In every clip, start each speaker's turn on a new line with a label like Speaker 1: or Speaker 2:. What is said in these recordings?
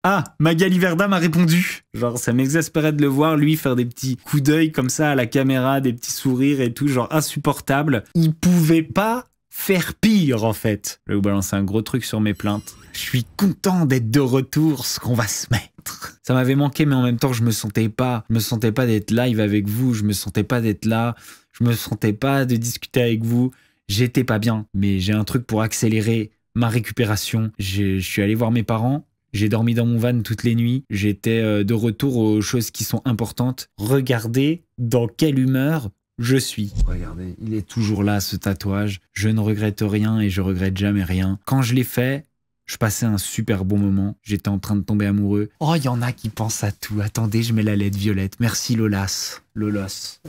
Speaker 1: Ah, Magali Verda m'a répondu. Genre, ça m'exaspérait de le voir, lui, faire des petits coups d'œil comme ça à la caméra, des petits sourires et tout, genre insupportable. Il pouvait pas faire pire, en fait. Je vais vous balancer un gros truc sur mes plaintes. Je suis content d'être de retour, ce qu'on va se mettre. Ça m'avait manqué, mais en même temps, je me sentais pas d'être live avec vous, je me sentais pas d'être là, je me sentais pas de discuter avec vous. J'étais pas bien, mais j'ai un truc pour accélérer ma récupération. Je suis allé voir mes parents. J'ai dormi dans mon van toutes les nuits. J'étais de retour aux choses qui sont importantes. Regardez dans quelle humeur je suis. Regardez, il est toujours là, ce tatouage. Je ne regrette rien et je regrette jamais rien. Quand je l'ai fait, je passais un super bon moment. J'étais en train de tomber amoureux. Oh, il y en a qui pensent à tout. Attendez, je mets la lettre violette. Merci Lolas. Lolas.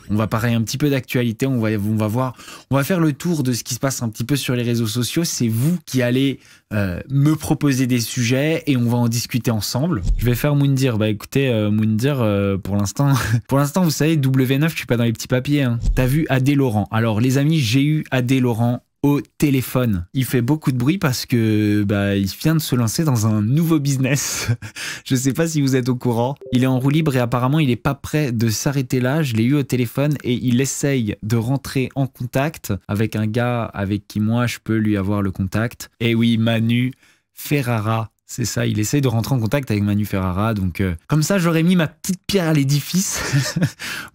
Speaker 1: On va parler un petit peu d'actualité. On va voir. On va faire le tour de ce qui se passe un petit peu sur les réseaux sociaux. C'est vous qui allez me proposer des sujets et on va en discuter ensemble. Je vais faire Moundir. Bah écoutez, Moundir, pour l'instant, vous savez, W9, je suis pas dans les petits papiers. Hein. T'as vu Adé Laurent. Alors les amis, j'ai eu Adé Laurent au téléphone. Il fait beaucoup de bruit parce que il vient de se lancer dans un nouveau business. Je sais pas si vous êtes au courant. Il est en roue libre et apparemment il est pas prêt de s'arrêter là. Je l'ai eu au téléphone et il essaye de rentrer en contact avec un gars avec qui moi je peux lui avoir le contact. Et oui, Manu Ferrara. C'est ça, il essaye de rentrer en contact avec Manu Ferrara. Donc comme ça, j'aurais mis ma petite pierre à l'édifice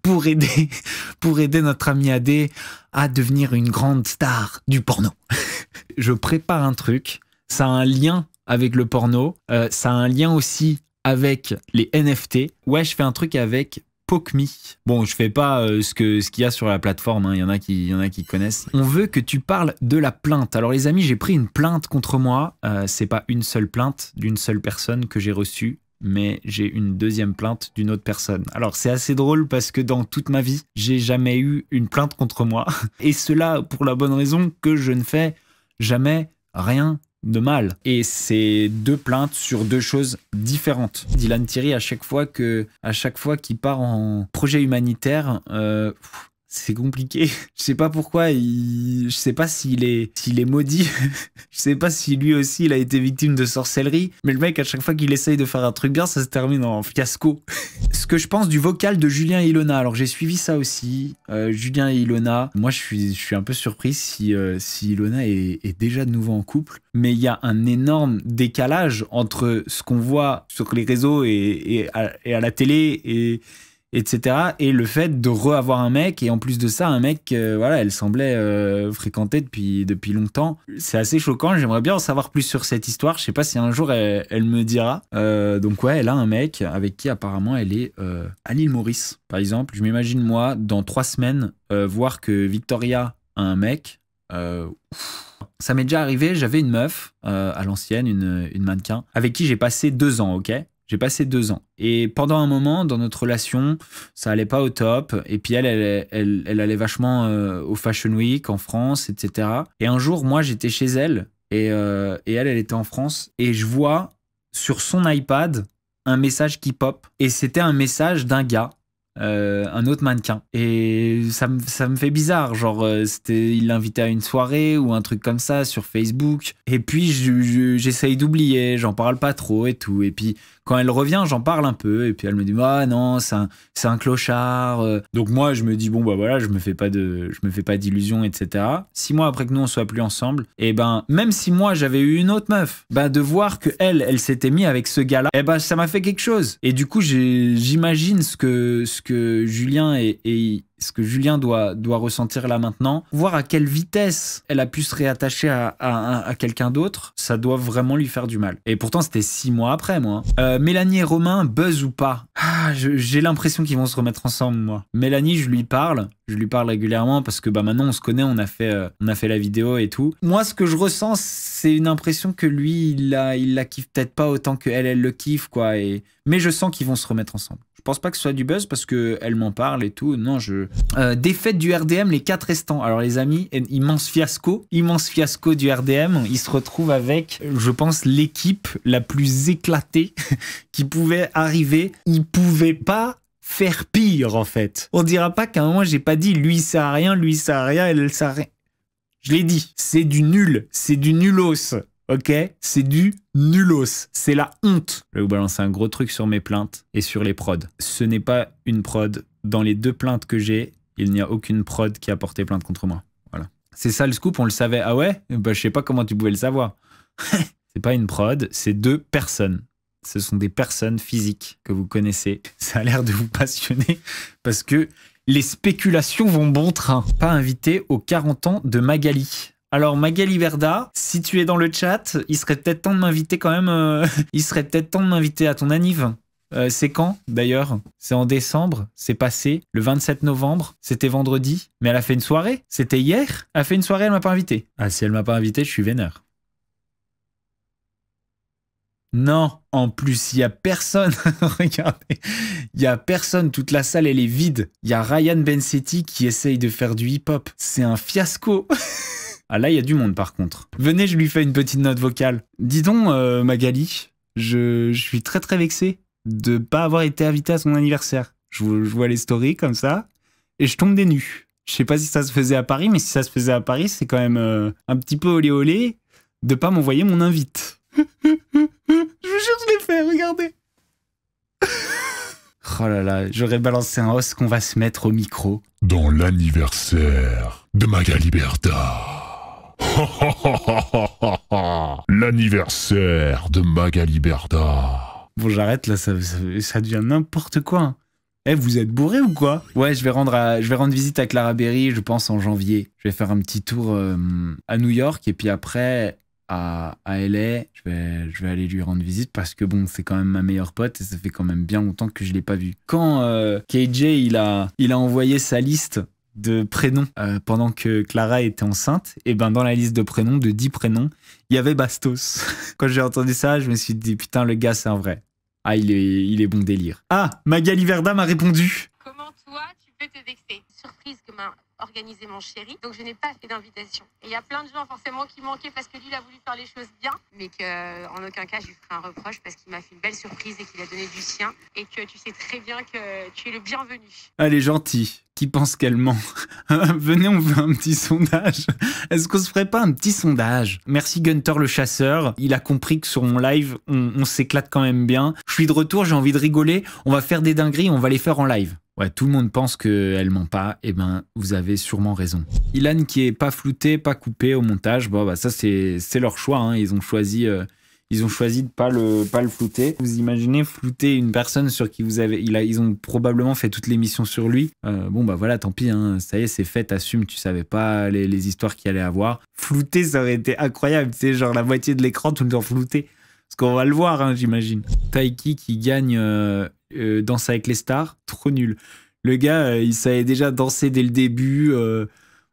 Speaker 1: pour aider notre ami Adé à devenir une grande star du porno. Je prépare un truc, ça a un lien avec le porno, ça a un lien aussi avec les NFT. Ouais, je fais un truc avec PokeMe. Bon, je fais pas ce qu'il y a sur la plateforme, hein. Il y en a qui connaissent. On veut que tu parles de la plainte. Alors les amis, j'ai pris une plainte contre moi. C'est pas une seule plainte d'une seule personne que j'ai reçue, mais j'ai une deuxième plainte d'une autre personne. Alors c'est assez drôle parce que dans toute ma vie, j'ai jamais eu une plainte contre moi. Et cela pour la bonne raison que je ne fais jamais rien de mal. Et c'est deux plaintes sur deux choses différentes. Dylan Thierry, à chaque fois qu'il part en projet humanitaire, c'est compliqué. Je sais pas pourquoi, je sais pas s'il est maudit. Je sais pas si lui aussi il a été victime de sorcellerie. Mais le mec, à chaque fois qu'il essaye de faire un truc bien, ça se termine en fiasco. Ce que je pense du vocal de Julien et Ilona. Alors j'ai suivi ça aussi. Julien et Ilona. Moi je suis un peu surpris si Ilona est déjà de nouveau en couple. Mais il y a un énorme décalage entre ce qu'on voit sur les réseaux et à la télé etc. Et le fait de reavoir un mec, et en plus de ça, un mec, elle semblait fréquenter depuis longtemps. C'est assez choquant, j'aimerais bien en savoir plus sur cette histoire. Je sais pas si un jour elle me dira. Donc ouais, elle a un mec avec qui apparemment elle est à l'île Maurice, par exemple. Je m'imagine moi, dans 3 semaines, voir que Victoria a un mec. Ça m'est déjà arrivé, j'avais une meuf à l'ancienne, une mannequin, avec qui j'ai passé 2 ans, ok ? J'ai passé 2 ans. Et pendant un moment, dans notre relation, ça allait pas au top. Et puis elle allait vachement au Fashion Week en France, etc. Et un jour, moi, j'étais chez elle et elle était en France. Et je vois sur son iPad un message qui pop. Et c'était un message d'un gars. Un autre mannequin. Et ça me fait bizarre, genre il l'invitait à une soirée ou un truc comme ça sur Facebook. Et puis j'essaye d'oublier, j'en parle pas trop et tout. Et puis quand elle revient, j'en parle un peu. Et puis elle me dit ah non, c'est un clochard. Donc moi je me dis bon bah voilà, je me fais pas d'illusions, etc. 6 mois après que nous on soit plus ensemble, et même si moi j'avais eu une autre meuf, de voir que elle s'était mis avec ce gars-là, ça m'a fait quelque chose. Et du coup j'imagine ce que Julien et ce que Julien doit ressentir là maintenant, voir à quelle vitesse elle a pu se réattacher à quelqu'un d'autre, ça doit vraiment lui faire du mal. Et pourtant c'était 6 mois après moi. Mélanie et Romain, buzz ou pas? J'ai l'impression qu'ils vont se remettre ensemble moi. Mélanie, je lui parle régulièrement parce que maintenant on se connaît, on a fait la vidéo et tout. Moi ce que je ressens, c'est une impression que lui il la kiffe peut-être pas autant que elle le kiffe quoi. Mais je sens qu'ils vont se remettre ensemble. Je pense pas que ce soit du buzz parce qu'elle m'en parle et tout. Non, défaite du RDM, les 4 restants. Alors les amis, immense fiasco du RDM. Ils se retrouvent avec, je pense, l'équipe la plus éclatée qui pouvait arriver. Ils pouvaient pas faire pire en fait. On dira pas qu'à un moment j'ai pas dit lui il sert à rien, elle sert à rien. Je l'ai dit, c'est du nul, c'est du nulos. Ok, c'est du nulos, c'est la honte. Je vais vous balancer un gros truc sur mes plaintes et sur les prods. Ce n'est pas une prod. Dans les 2 plaintes que j'ai, il n'y a aucune prod qui a porté plainte contre moi. Voilà. C'est ça le scoop, on le savait. Ah ouais? Bah je sais pas comment tu pouvais le savoir. C'est pas une prod, c'est 2 personnes. Ce sont des personnes physiques que vous connaissez. Ça a l'air de vous passionner parce que les spéculations vont bon train. Pas invité aux 40 ans de Magali. Alors Magali Berda, si tu es dans le chat, il serait peut-être temps de m'inviter quand même. Il serait peut-être temps de m'inviter à ton anniv. C'est quand d'ailleurs? C'est en décembre, c'est passé, le 27 novembre, c'était vendredi. Mais elle a fait une soirée? C'était hier? Elle a fait une soirée, elle m'a pas invité. Ah si elle m'a pas invité, je suis vénère. Non, en plus, il y a personne. Regardez, il y a personne. Toute la salle, elle est vide. Il y a Ryan Bensetti qui essaye de faire du hip-hop. C'est un fiasco. Ah là, il y a du monde par contre. Venez, je lui fais une petite note vocale. Dis donc, Magali, je suis très très vexé de pas avoir été invité à son anniversaire. Je vois les stories comme ça et je tombe des nues. Je sais pas si ça se faisait à Paris, mais si ça se faisait à Paris, c'est quand même un petit peu olé olé de pas m'envoyer mon invite. Je vous jure, je l'ai fait, regardez. Oh là là, j'aurais balancé un os qu'on va se mettre au micro.
Speaker 2: Dans l'anniversaire de Magali Berda. L'anniversaire de Magali Berda.
Speaker 1: Bon, j'arrête là, ça devient n'importe quoi. Eh, vous êtes bourré ou quoi? Ouais, je vais rendre visite à Clara Berry, je pense, en janvier. Je vais faire un petit tour à New York et puis après à LA, je vais aller lui rendre visite parce que bon, c'est quand même ma meilleure pote et ça fait quand même bien longtemps que je l'ai pas vue. Quand KJ il a envoyé sa liste de prénoms pendant que Clara était enceinte, et ben dans la liste de prénoms, de 10 prénoms, il y avait Bastos. Quand j'ai entendu ça, je me suis dit putain, le gars c'est un vrai. Ah, il est bon délire. Ah, Magali Berda m'a répondu.
Speaker 3: Comment toi tu peux te vexer? Surprise que m'a organisé mon chéri, donc je n'ai pas fait d'invitation. Et il y a plein de gens forcément qui manquaient parce que lui il a voulu faire les choses bien, mais qu'en aucun cas je lui ferai un reproche parce qu'il m'a fait une belle surprise et qu'il a donné du sien et que tu sais très bien que tu es le bienvenu.
Speaker 1: Elle est gentille. Qui pense qu'elle ment? Venez, on fait un petit sondage. Est-ce qu'on se ferait pas un petit sondage? Merci Gunter le chasseur. Il a compris que sur mon live, on s'éclate quand même bien. Je suis de retour, j'ai envie de rigoler. On va faire des dingueries, on va les faire en live. Ouais, tout le monde pense qu'elle ment pas. Eh ben, vous avez sûrement raison. Ilan qui est pas flouté, pas coupé au montage. Bon, bah ça c'est leur choix. Hein. Ils ont choisi de pas le flouter. Vous imaginez flouter une personne sur qui ils ont probablement fait toute l'émission sur lui. Bon bah voilà, tant pis, hein, ça y est, c'est fait, t'assumes, tu savais pas les histoires qu'il allait avoir. Flouter, ça aurait été incroyable, tu sais, genre la moitié de l'écran tout le temps flouté. Parce qu'on va le voir, hein, j'imagine. Taiki qui gagne Danse avec les stars, trop nul. Le gars, il savait déjà danser dès le début.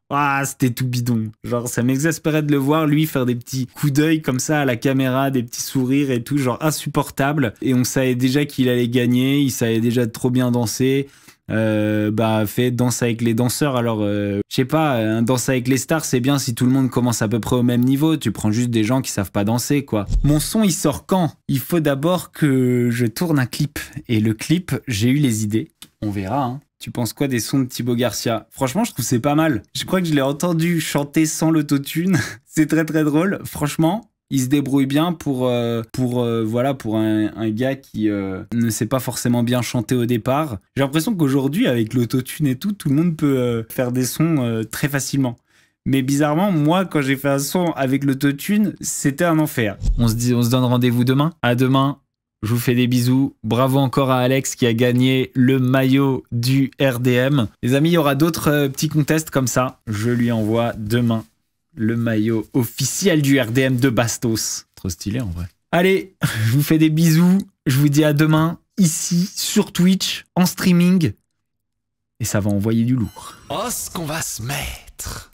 Speaker 1: Ah, c'était tout bidon. Genre, ça m'exaspérait de le voir, lui, faire des petits coups d'œil comme ça à la caméra, des petits sourires et tout, genre insupportable. Et on savait déjà qu'il allait gagner, il savait déjà trop bien danser. Fait Danse avec les danseurs. Alors, je sais pas, un Danse avec les stars, c'est bien si tout le monde commence à peu près au même niveau. Tu prends juste des gens qui savent pas danser, quoi. Mon son, il sort quand? Il faut d'abord que je tourne un clip. Et le clip, j'ai eu les idées. On verra, hein. Tu penses quoi des sons de Thibaut Garcia? Franchement, je trouve que c'est pas mal. Je crois que je l'ai entendu chanter sans l'autotune. C'est très très drôle. Franchement, il se débrouille bien pour un gars qui ne sait pas forcément bien chanter au départ. J'ai l'impression qu'aujourd'hui, avec l'autotune et tout le monde peut faire des sons très facilement. Mais bizarrement, moi, quand j'ai fait un son avec l'autotune, c'était un enfer. On se donne rendez-vous demain. À demain. Je vous fais des bisous. Bravo encore à Alex qui a gagné le maillot du RDM. Les amis, il y aura d'autres petits contests comme ça. Je lui envoie demain le maillot officiel du RDM de Bastos. Trop stylé en vrai. Allez, je vous fais des bisous. Je vous dis à demain, ici, sur Twitch, en streaming. Et ça va envoyer du lourd. Oh, ce qu'on va se mettre.